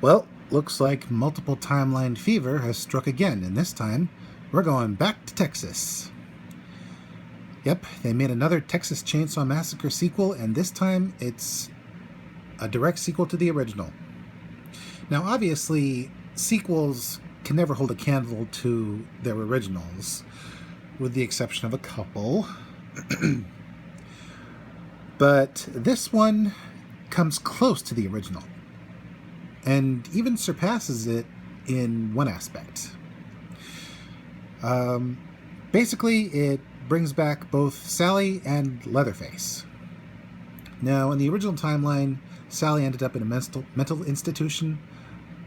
Well, looks like multiple timeline fever has struck again, and this time we're going back to Texas. Yep, they made another Texas Chainsaw Massacre sequel, and this time it's a direct sequel to the original. Now, obviously, sequels can never hold a candle to their originals, with the exception of a couple. But this one comes close to the original, and even surpasses it in one aspect. Basically, it brings back both Sally and Leatherface. Now, in the original timeline, Sally ended up in a mental institution,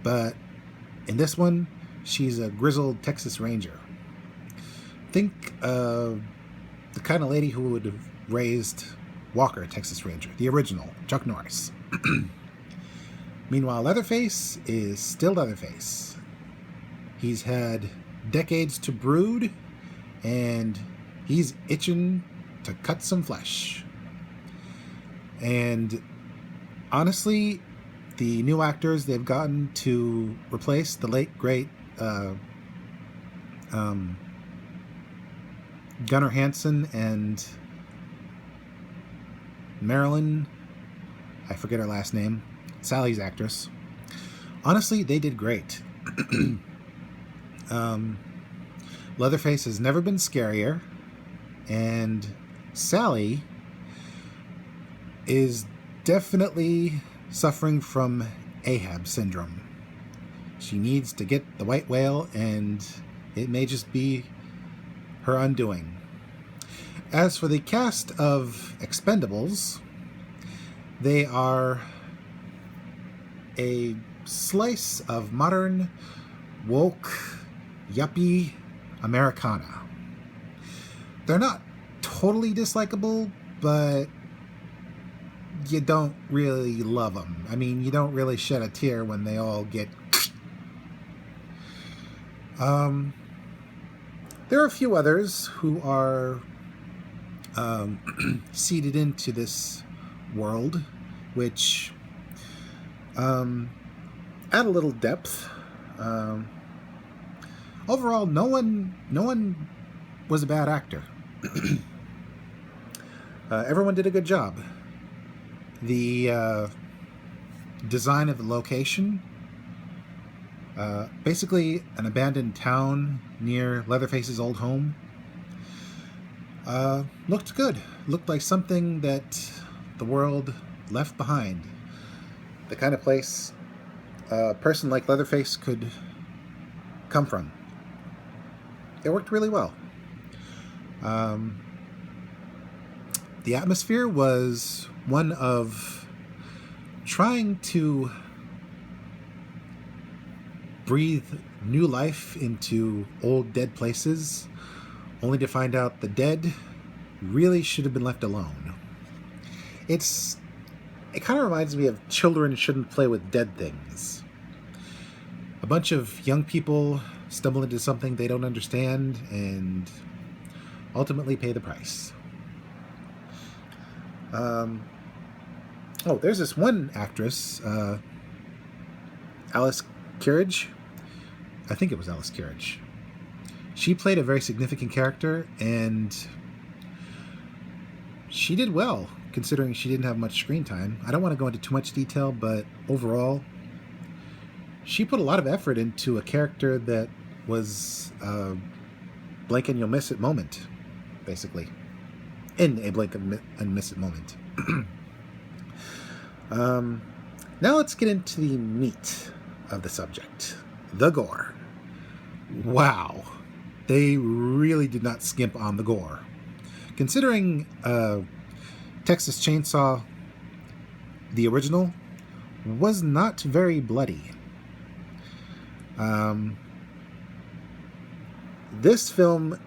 but in this one, she's a grizzled Texas Ranger. Think the kind of lady who would have raised Walker, Texas Ranger, the original, Chuck Norris. Meanwhile, Leatherface is still Leatherface. He's had decades to brood, and he's itching to cut some flesh. And honestly, the new actors they've gotten to replace the late, great Gunnar Hansen and Marilyn, I forget her last name, Sally's actress. Honestly, they did great. Leatherface has never been scarier, and Sally is definitely suffering from Ahab syndrome. She needs to get the white whale, and it may just be her undoing. As for the cast of Expendables, they are a slice of modern, woke, yuppie Americana. They're not totally dislikable, but you don't really love them. I mean, you don't really shed a tear when they all get... There are a few others who are seeded into this world, which add a little depth. Overall, no one was a bad actor. Everyone did a good job. The design of the location, basically an abandoned town near Leatherface's old home, looked good. Looked like something that the world left behind. The kind of place a person like Leatherface could come from. It worked really well. The atmosphere was one of trying to breathe new life into old dead places, only to find out the dead really should have been left alone. It kind of reminds me of Children Shouldn't Play with Dead Things. A bunch of young people stumble into something they don't understand and ultimately pay the price. There's this one actress, Alice Courage. I think it was Alice Courage. She played a very significant character, and she did well, considering she didn't have much screen time. I don't want to go into too much detail, but overall, she put a lot of effort into a character that was a blink and you'll miss it moment, basically. In a blink and miss it moment. Now let's get into the meat of the subject. The gore. Wow. They really did not skimp on the gore. Considering Texas Chainsaw, the original, was not very bloody. This film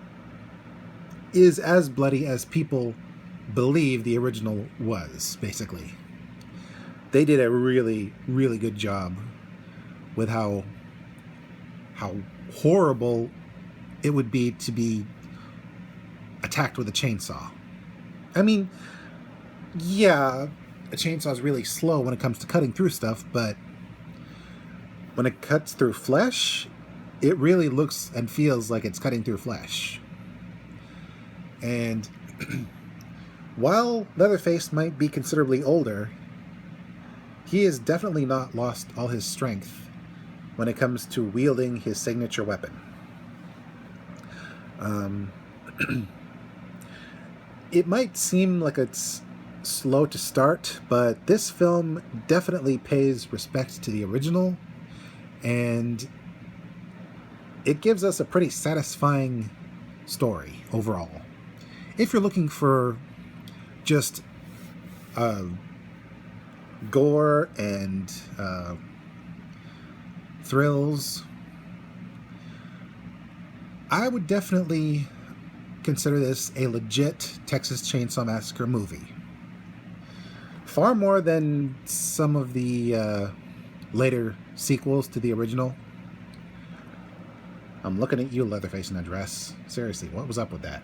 is as bloody as people believe the original was, basically. They did a really, really good job with how horrible it would be to be attacked with a chainsaw. I mean, yeah, a chainsaw is really slow when it comes to cutting through stuff, but when it cuts through flesh, it really looks and feels like it's cutting through flesh. And while Leatherface might be considerably older, he has definitely not lost all his strength when it comes to wielding his signature weapon. It might seem like it's slow to start, but this film definitely pays respect to the original, and it gives us a pretty satisfying story overall. If you're looking for just gore and thrills, I would definitely consider this a legit Texas Chainsaw Massacre movie. Far more than some of the later sequels to the original. I'm looking at you, Leatherface in a dress. Seriously, what was up with that?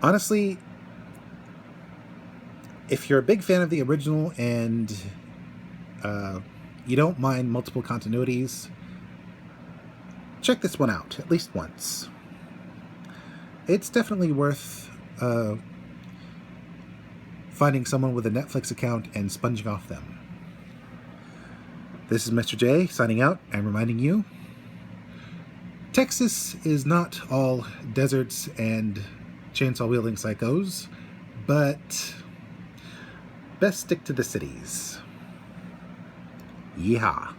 Honestly, if you're a big fan of the original and you don't mind multiple continuities, check this one out at least once. It's definitely worth finding someone with a Netflix account and sponging off them. This is Mr. J signing out and reminding you, Texas is not all deserts and chainsaw-wielding psychos, but best stick to the cities. Yeehaw.